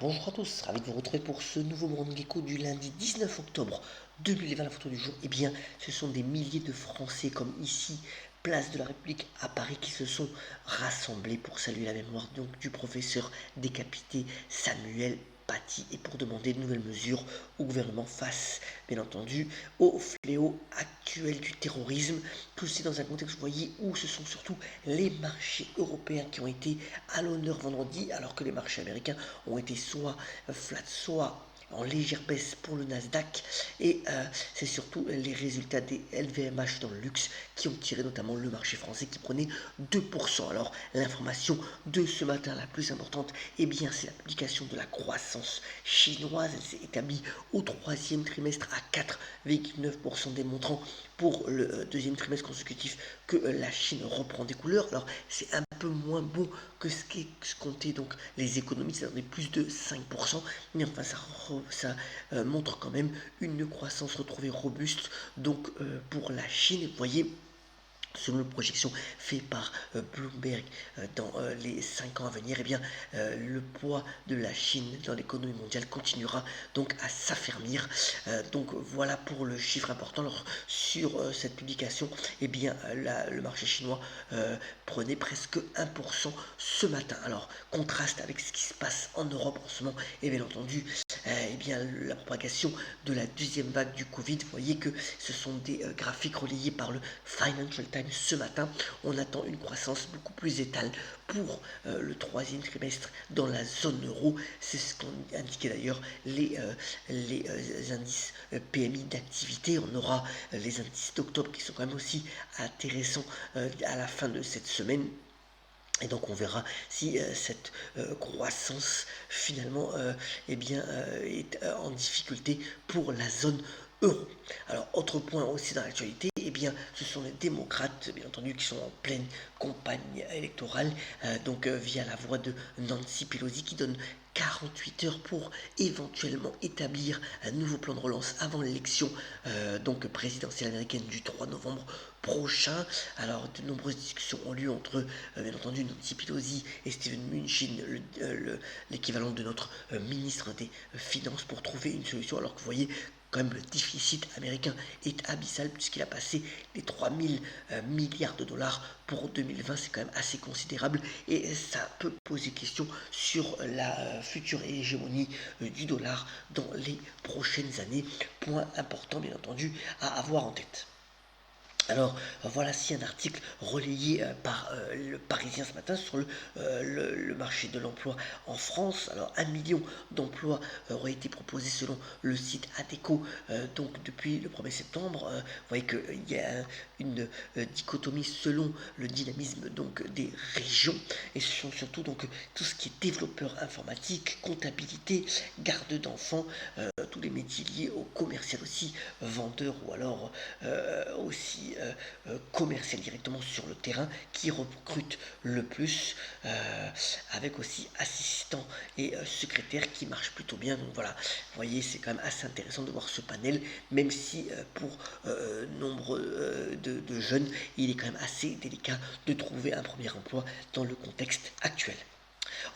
Bonjour à tous, ravi de vous retrouver pour ce nouveau Morning Gecko du lundi 19 octobre 2020. La photo du jour, eh bien, ce sont des milliers de Français comme ici, place de la République à Paris, qui se sont rassemblés pour saluer la mémoire donc du professeur décapité Samuel Paty et pour demander de nouvelles mesures au gouvernement face, bien entendu, au fléau actuel du terrorisme. Tout ceci dans un contexte, vous voyez, où ce sont surtout les marchés européens qui ont été à l'honneur vendredi, alors que les marchés américains ont été soit flat, soit en légère baisse pour le Nasdaq et c'est surtout les résultats des LVMH dans le luxe qui ont tiré notamment le marché français qui prenait 2%. Alors l'information de ce matin la plus importante, eh bien c'est la publication de la croissance chinoise. Elle s'est établie au troisième trimestre à 4,9%, démontrant pour le deuxième trimestre consécutif que la Chine reprend des couleurs. Alors c'est un peu moins bon que ce qui comptait donc les économistes, c'est-à-dire plus de 5%, mais enfin ça montre quand même une croissance retrouvée robuste donc pour la Chine. Et vous voyez, selon les projections faites par Bloomberg dans les 5 ans à venir, eh bien, le poids de la Chine dans l'économie mondiale continuera donc à s'affermir. Donc voilà pour le chiffre important. Alors, sur cette publication, eh bien, le marché chinois prenait presque 1% ce matin. Alors, contraste avec ce qui se passe en Europe en ce moment, et bien entendu, eh bien, la propagation de la deuxième vague du Covid. Vous voyez que ce sont des graphiques relayés par le Financial Times ce matin. On attend une croissance beaucoup plus étale pour le troisième trimestre dans la zone euro. C'est ce qu'ont indiqué d'ailleurs les indices PMI d'activité. On aura les indices d'octobre qui sont quand même aussi intéressants à la fin de cette semaine. Et donc on verra si cette croissance finalement eh bien, est en difficulté pour la zone euro. Alors autre point aussi dans l'actualité, eh bien, ce sont les démocrates bien entendu qui sont en pleine campagne électorale, donc via la voix de Nancy Pelosi qui donne 48 heures pour éventuellement établir un nouveau plan de relance avant l'élection donc présidentielle américaine du 3 novembre prochain. Alors de nombreuses discussions ont lieu entre bien entendu Nancy Pelosi et Steven Mnuchin, l'équivalent de notre ministre des Finances, pour trouver une solution, alors que vous voyez quand même le déficit américain est abyssal puisqu'il a passé les 3000 milliards de dollars pour 2020. C'est quand même assez considérable et ça peut poser question sur la future hégémonie du dollar dans les prochaines années. Point important bien entendu à avoir en tête. Alors voilà un article relayé par le Parisien ce matin sur le marché de l'emploi en France. Alors 1 million d'emplois auraient été proposés selon le site ADECO donc depuis le 1er septembre. Vous voyez qu'il y a une dichotomie selon le dynamisme donc des régions et ce sont surtout donc tout ce qui est développeur informatique, comptabilité, garde d'enfants, tous les métiers liés au commercial aussi, vendeur ou alors aussi commercial directement sur le terrain qui recrute le plus, avec aussi assistants et secrétaires qui marchent plutôt bien. Donc voilà, vous voyez, c'est quand même assez intéressant de voir ce panel, même si pour nombre de jeunes, il est quand même assez délicat de trouver un premier emploi dans le contexte actuel.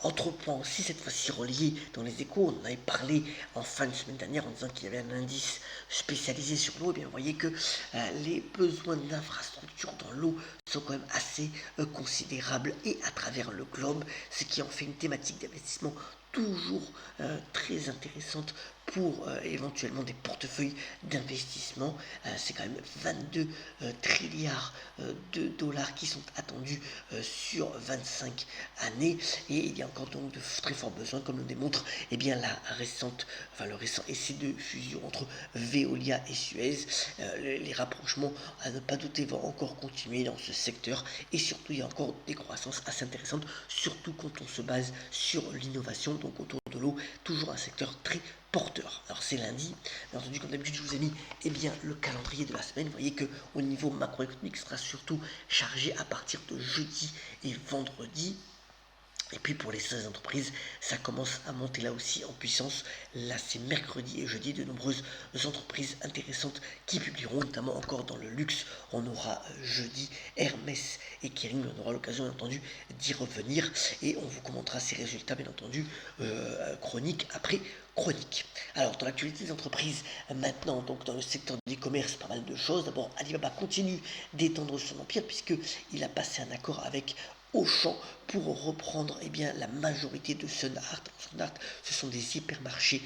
Autre point aussi, cette fois-ci relié dans les échos, on en avait parlé en fin de semaine dernière en disant qu'il y avait un indice spécialisé sur l'eau. Et bien, vous voyez que les besoins d'infrastructures dans l'eau sont quand même assez considérables et à travers le globe, ce qui en fait une thématique d'investissement toujours très intéressante pour éventuellement des portefeuilles d'investissement. C'est quand même 22 trilliards de dollars qui sont attendus sur 25 années et il y a encore donc de très forts besoins comme le démontre bien, le récent essai de fusion entre Veolia et Suez. Les rapprochements à ne pas douter vont encore continuer dans ce secteur et surtout il y a encore des croissances assez intéressantes, surtout quand on se base sur l'innovation donc autour de l'eau, toujours un secteur très porteur. Alors c'est lundi, bien entendu comme d'habitude je vous ai mis bien, le calendrier de la semaine. Vous voyez que au niveau macroéconomique sera surtout chargé à partir de jeudi et vendredi. Et puis pour les seules entreprises, ça commence à monter là aussi en puissance. Là, c'est mercredi et jeudi, de nombreuses entreprises intéressantes qui publieront, notamment encore dans le luxe. On aura jeudi Hermès et Kering, on aura l'occasion bien entendu d'y revenir et on vous commentera ces résultats bien entendu chronique après chronique. Alors dans l'actualité des entreprises, maintenant donc dans le secteur de l'e-commerce, pas mal de choses. D'abord, Alibaba continue d'étendre son empire puisqu'il a passé un accord avec Auchan pour reprendre la majorité de Sun Art. Sun Art, ce sont des hypermarchés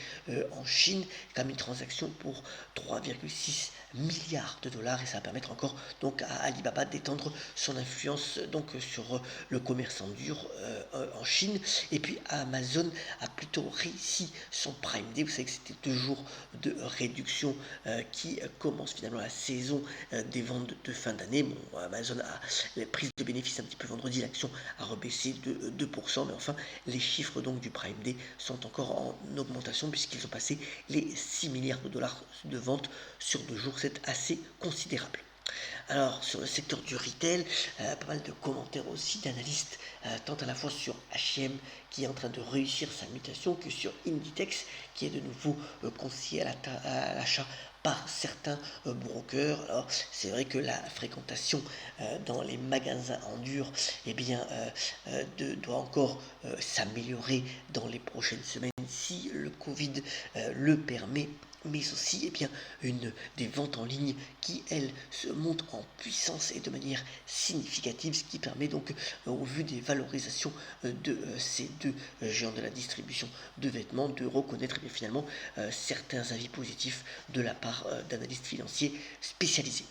en Chine, comme une transaction pour 3,6 milliards de dollars et ça va permettre encore donc à Alibaba d'étendre son influence donc sur le commerce en dur en Chine. Et puis Amazon a plutôt réussi son Prime Day. Vous savez que c'était 2 jours de réduction qui commence finalement la saison des ventes de fin d'année. Bon, Amazon a les prises de bénéfices un petit peu vendredi, l'action a rebaissé de 2%, mais enfin les chiffres donc du Prime Day sont encore en augmentation puisqu'ils ont passé les 6 milliards de dollars de ventes sur 2 jours, c'est assez considérable. Alors, sur le secteur du retail, pas mal de commentaires aussi d'analystes, tant à la fois sur H&M qui est en train de réussir sa mutation que sur Inditex qui est de nouveau conseillé à l'achat par certains brokers. Alors, c'est vrai que la fréquentation dans les magasins en dur doit encore s'améliorer dans les prochaines semaines si le Covid le permet, mais aussi des ventes en ligne qui, elles, se montent en puissance et de manière significative, ce qui permet donc, au vu des valorisations de ces deux géants de la distribution de vêtements, de reconnaître finalement certains avis positifs de la part d'analystes financiers spécialisés.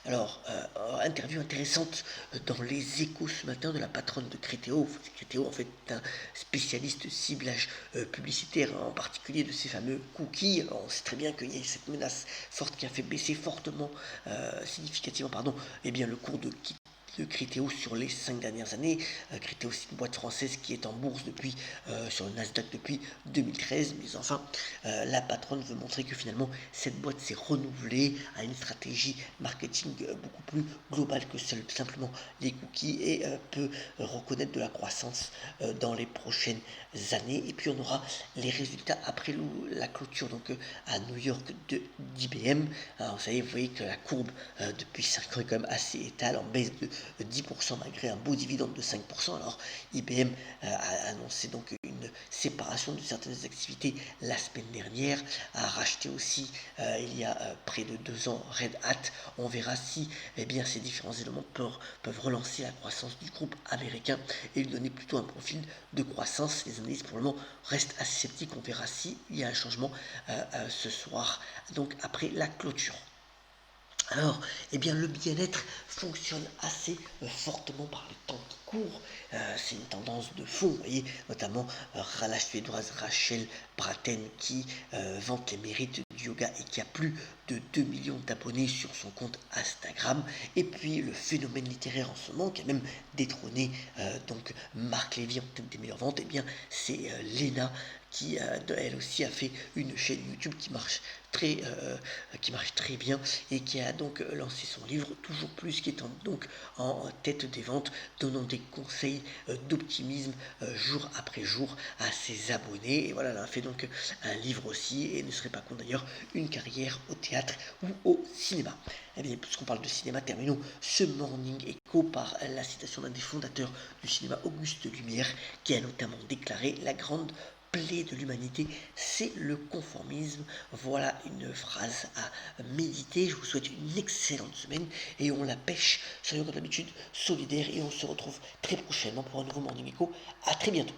Alors, interview intéressante dans les échos ce matin de la patronne de Criteo. Criteo, en fait, est un spécialiste ciblage publicitaire, en particulier de ces fameux cookies. Alors, on sait très bien qu'il y a cette menace forte qui a fait baisser fortement, significativement, le cours de Criteo sur les 5 dernières années. Criteo, c'est une boîte française qui est en bourse sur le Nasdaq depuis 2013, mais enfin, la patronne veut montrer que finalement cette boîte s'est renouvelée, a une stratégie marketing beaucoup plus globale que celle simplement des cookies et peut reconnaître de la croissance dans les prochaines années. Et puis on aura les résultats après la clôture donc à New York d'IBM. Alors, vous voyez que la courbe depuis 5 ans est quand même assez étale, en baisse de 10% malgré un beau dividende de 5%. Alors IBM a annoncé donc une séparation de certaines activités la semaine dernière, a racheté aussi il y a près de 2 ans Red Hat. On verra si ces différents éléments peuvent relancer la croissance du groupe américain et lui donner plutôt un profil de croissance. Les analystes pour le moment restent assez sceptiques. On verra si il y a un changement ce soir, donc après la clôture. Alors, le bien-être fonctionne assez fortement par le temps qui court. C'est une tendance de fond, vous voyez, notamment la suédoise Rachel Bratten qui vante les mérites du yoga et qui a plus de 2 millions d'abonnés sur son compte Instagram. Et puis le phénomène littéraire en ce moment qui a même détrôné donc Marc Lévy en tête des meilleures ventes, c'est Lena qui elle aussi a fait une chaîne YouTube qui marche très bien et qui a donc lancé son livre Toujours Plus, qui est donc en tête des ventes, donnant des conseils d'optimisme jour après jour à ses abonnés. Et voilà, elle a fait donc un livre aussi et ne serait pas contre d'ailleurs une carrière au théâtre ou au cinéma. Puisqu'on parle de cinéma, terminons ce Morning Echo par la citation d'un des fondateurs du cinéma, Auguste Lumière, qui a notamment déclaré: la grande plaie de l'humanité, c'est le conformisme. Voilà une phrase à méditer. Je vous souhaite une excellente semaine et on la pêche, soyons comme d'habitude solidaires et on se retrouve très prochainement pour un nouveau Morning Echo. À très bientôt.